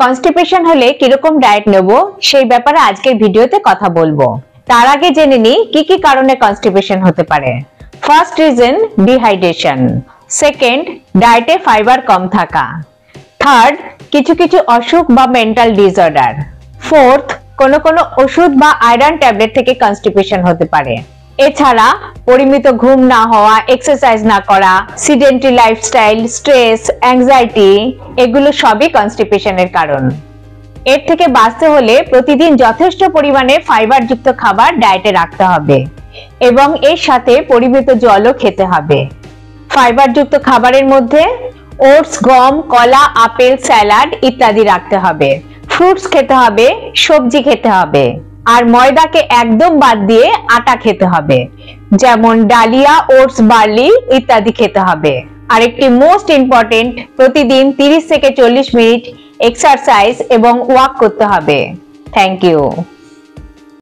Constipation হলে কিরকম diet নেব সেই ব্যাপারে আজকের ভিডিওতে কথা বলবো। তার আগে জেনে নিই কি কি কারণে কনস্টিপেশন হতে পারে। ফার্স্ট রিজন ডিহাইড্রেশন, সেকেন্ড ডায়েটে ফাইবার কম থাকা, থার্ড কিছু কিছু অসুখ বা মেন্টাল ডিসঅর্ডার, ফোর্থ কোনো ওষুধ বা আয়রন ট্যাবলেট থেকে কনস্টিপেশন হতে পারে। এছাড়া পরিমিত ঘুম না হওয়া, এক্সারসাইজ না করা, সিডেন্টারি লাইফস্টাইল, স্ট্রেস, অ্যাংজাইটি এগুলো সবই কনস্টিপেশনের কারণ। এর থেকে বাঁচতে হলে প্রতিদিন যথেষ্ট পরিমাণে ফাইবারযুক্ত খাবার ডায়েটে রাখতে হবে এবং এর সাথে পরিমিত জলও খেতে হবে। ফাইবারযুক্ত খাবারের মধ্যে ওটস, গম, কলা, আপেল, স্যালাড ইত্যাদি রাখতে হবে। ফ্রুটস খেতে হবে, সবজি খেতে হবে, আর ময়দাকে একদম বাদ দিয়ে আটা খেতে হবে, যেমন ডালিয়া, ওটস, বার্লি ইত্যাদি খেতে হবে। আরেকটি মোস্ট ইম্পর্টেন্ট, প্রতিদিন 30 থেকে 40 মিনিট এক্সারসাইজ এবং ওয়াক করতে হবে। Thank you.